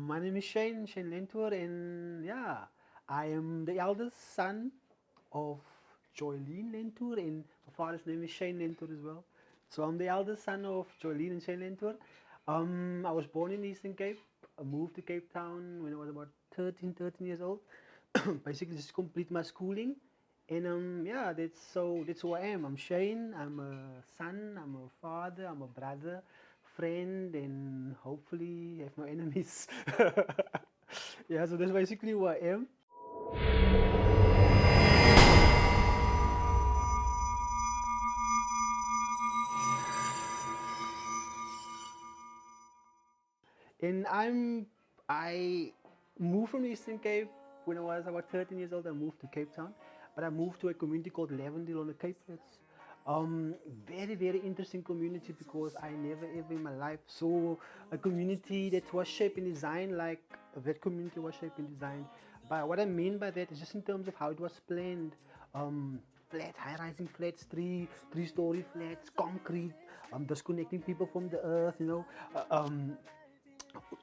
My name is Shane Lentoor, and yeah, I am the eldest son of Joylene Lentoor, and my father's name is Shane Lentoor as well. So I'm the eldest son of Joylene and Shane Lentoor. I was born in Eastern Cape. I moved to Cape Town when I was about 13 years old. Basically, just complete my schooling, and yeah, that's who I am. I'm Shane. I'm a son. I'm a father. I'm a brother, friend, and hopefully have no enemies. Yeah, so that's basically who I am. And I moved from Eastern Cape when I was about 13 years old. I moved to Cape Town, but I moved to a community called Lavendale on the Cape Flats. Very interesting community because I never ever in my life saw a community that was shaped and designed like that community was shaped and designed. But what I mean by that is just in terms of how it was planned. Flat, high-rising flats, three-story flats, concrete, disconnecting people from the earth,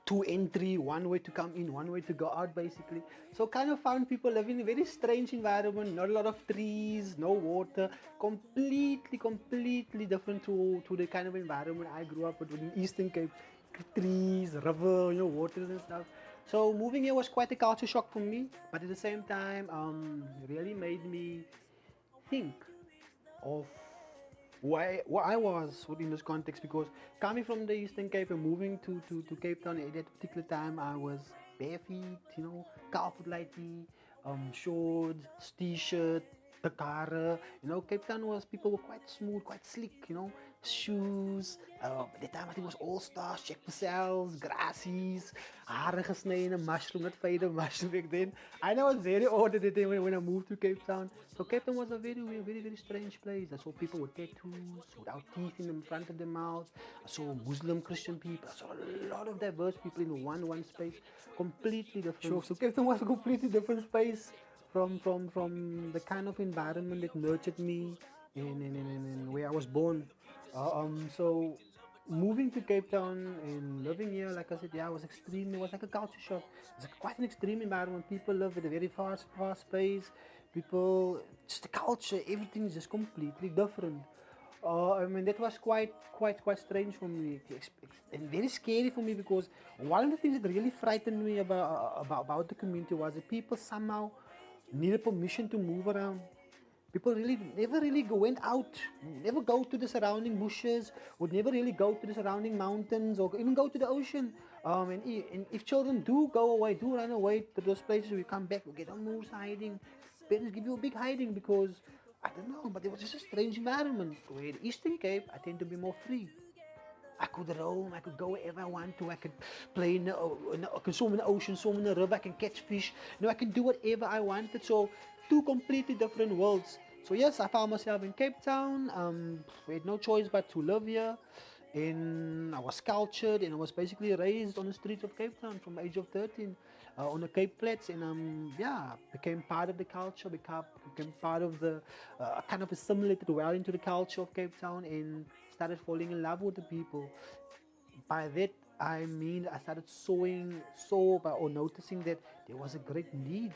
two entry, one way to come in, one way to go out, basically. So kind of found people living in a very strange environment, not a lot of trees, no water, completely different to the kind of environment I grew up with in Eastern Cape. Trees, river, waters and stuff. So moving here was quite a culture shock for me, but at the same time, really made me think of why I was within this context, because coming from the Eastern Cape and moving to Cape Town at that particular time, I was bare feet, carpet lighty, shorts, t-shirt, the car, Cape Town was, people were quite smooth, quite slick, shoes, at the time I think it was All Stars, check yourselves, grassies, haren gesneden, mushroom, not faded mushroom back then. I know I was very old at the time when I moved to Cape Town. So Cape Town was a very strange place. I saw people with tattoos, without teeth in the front of their mouth. I saw Muslim, Christian people. I saw a lot of diverse people in one space, completely different. Sure. So Cape Town was a completely different space from the kind of environment that nurtured me and where I was born. So moving to Cape Town and living here, like I said, yeah, it was extreme. It was like a culture shock. It's quite an extreme environment. People live at a very fast pace. People, just the culture, everything is just completely different. I mean, that was quite strange for me and very scary for me, because one of the things that really frightened me about the community was that people somehow needed permission to move around. People really never really went out, never go to the surrounding bushes, would never really go to the surrounding mountains or even go to the ocean. And if children do go away, do run away to those places, we come back, we get on moves hiding. Parents give you a big hiding because, I don't know, but it was just a strange environment. Where in Eastern Cape, I tend to be more free. I could roam, I could go wherever I want to, I could play I could swim in the ocean, swim in the river, I can catch fish, I can do whatever I wanted. So, two completely different worlds. So yes, I found myself in Cape Town. We had no choice but to live here. And I was cultured and I was basically raised on the streets of Cape Town from the age of 13 on the Cape Flats, and yeah, became part of the culture, became part of the, kind of assimilated well into the culture of Cape Town and started falling in love with the people. By that I mean I started noticing that there was a great need.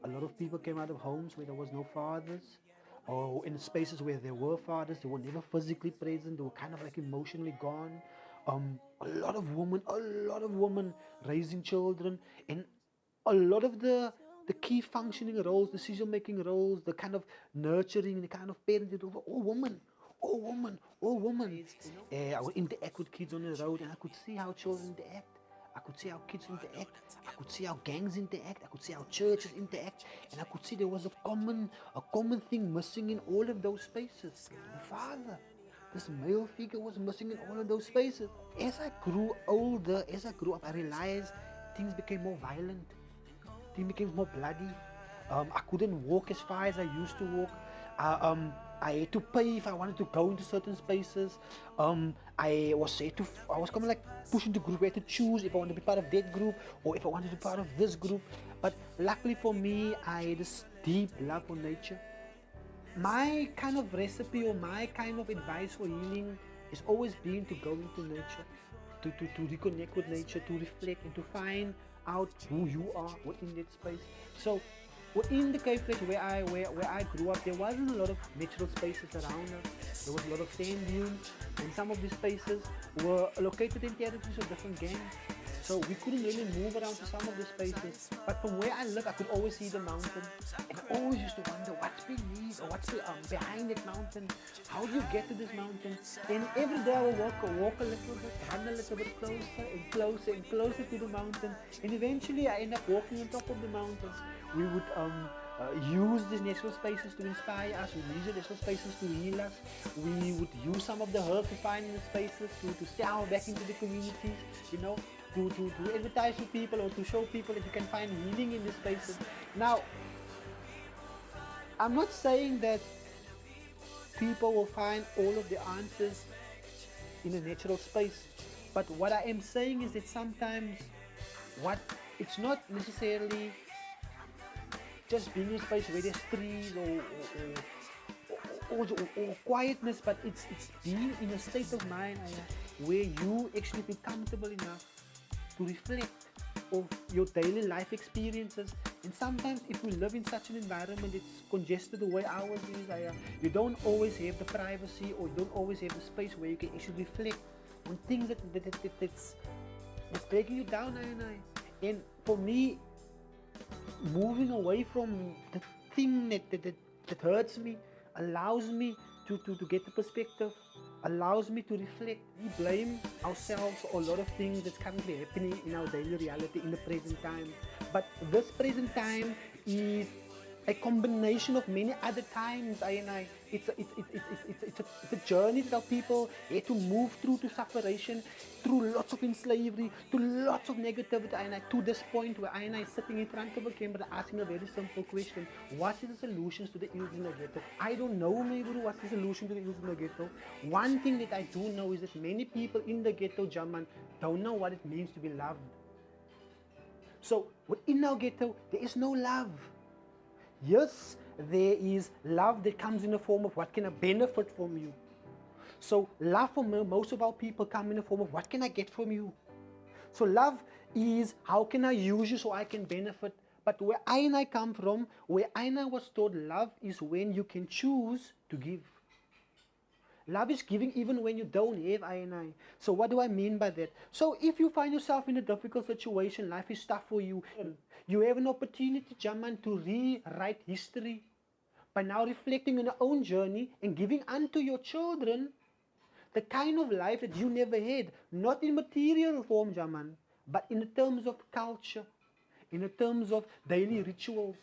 A lot of people came out of homes where there was no fathers, or in spaces where there were fathers, they were never physically present, they were kind of like emotionally gone. A lot of women raising children, and a lot of the key functioning roles, decision making roles, the kind of nurturing, the kind of parenting, were all women. All women, all women. I would interact with kids on the road and I could see how children interact. I could see how kids interact. I could see how gangs interact. I could see how churches interact. And I could see there was a common thing missing in all of those spaces. The father. This male figure was missing in all of those spaces. As I grew older, as I grew up, I realized things became more violent. Things became more bloody. I couldn't walk as far as I used to walk. I had to pay if I wanted to go into certain spaces. I was kind of like pushing the group. I had to choose if I wanted to be part of that group or if I wanted to be part of this group. But luckily for me, I had this deep love for nature. My kind of recipe or my kind of advice for healing is always been to go into nature. to reconnect with nature, to reflect and to find out who you are within that space. So within the Cape Flats where I grew up, there wasn't a lot of natural spaces around us. There was a lot of sand dunes, and some of these spaces were located in territories of different gangs. So we couldn't really move around to some of the spaces. But from where I live, I could always see the mountain. And I always used to wonder what's beneath or what's behind that mountain. How do you get to this mountain? And every day I would walk a little bit, run a little bit closer and closer and closer to the mountain. And eventually I end up walking on top of the mountains. We would use these natural spaces to inspire us. We use the natural spaces to heal us. We would use some of the herbs we find in the spaces to sell back into the communities, you know, to advertise to people or to show people that you can find healing in these spaces. Now, I'm not saying that people will find all of the answers in a natural space, but what I am saying is that sometimes it's not necessarily just being in a space where there's trees or quietness, but it's being in a state of mind where you actually feel comfortable enough to reflect of your daily life experiences. And sometimes if we live in such an environment, it's congested the way ours is, you don't always have the privacy, or you don't always have the space where you can actually reflect on things that's breaking you down. And for me, moving away from the thing that hurts me allows me to get the perspective, allows me to reflect. We blame ourselves for a lot of things that's currently happening in our daily reality in the present time. But this present time is a combination of many other times. It's a journey that our people had to move through to separation, through lots of slavery, to lots of negativity, to this point where I am sitting in front of a camera asking a very simple question: what is the solutions to the ills in the ghetto? I don't know, maybe what's the solution to the ills in the ghetto. One thing that I do know is that many people in the ghetto, German, don't know what it means to be loved. So within our ghetto, there is no love. Yes, there is love that comes in the form of what can I benefit from you. So love for most of our people come in the form of what can I get from you. So love is how can I use you so I can benefit. But where I come from, where I was taught love is when you can choose to give. Love is giving even when you don't have I. So what do I mean by that? So if you find yourself in a difficult situation, life is tough for you, you have an opportunity, Jaman, to rewrite history by now reflecting on your own journey and giving unto your children the kind of life that you never had, not in material form, Jaman, but in the terms of culture, in the terms of daily rituals.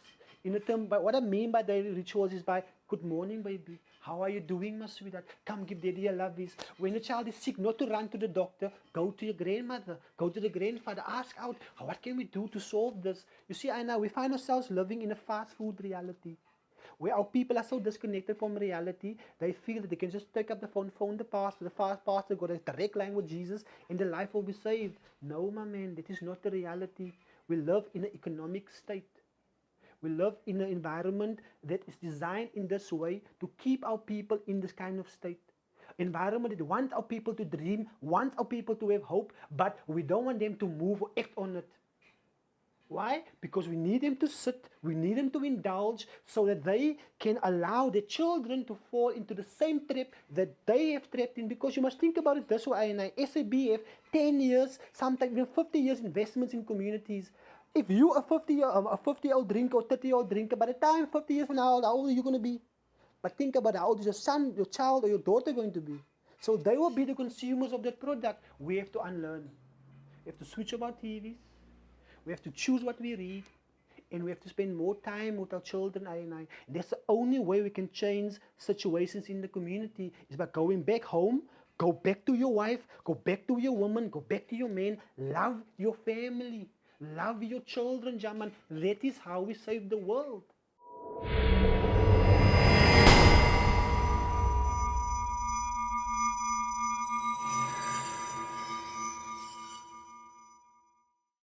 But what I mean by daily rituals is by good morning, baby. How are you doing, my sweetheart? Come give daddy a love. When a child is sick, not to run to the doctor, go to your grandmother, go to the grandfather, ask out, what can we do to solve this? You see, we find ourselves living in a fast food reality, where our people are so disconnected from reality, they feel that they can just take up the phone the pastor, got a direct line with Jesus, and their life will be saved. No, my man, that is not the reality. We live in an economic state. We live in an environment that is designed in this way to keep our people in this kind of state. Environment that wants our people to dream, wants our people to have hope, but we don't want them to move or act on it. Why? Because we need them to sit, we need them to indulge so that they can allow their children to fall into the same trap that they have trapped in. Because you must think about it this way, SAB have 10 years, sometimes even 50 years investments in communities. If you are a 50-year-old drinker or 30-year-old drinker, by the time 50 years from now, how old are you going to be? But think about how old is your son, your child, or your daughter going to be. So they will be the consumers of that product. We have to unlearn. We have to switch off our TVs. We have to choose what we read. And we have to spend more time with our children. And that's the only way we can change situations in the community, is by going back home, go back to your wife, go back to your woman, go back to your man, love your family. Love your children, Jaman. That is how we save the world.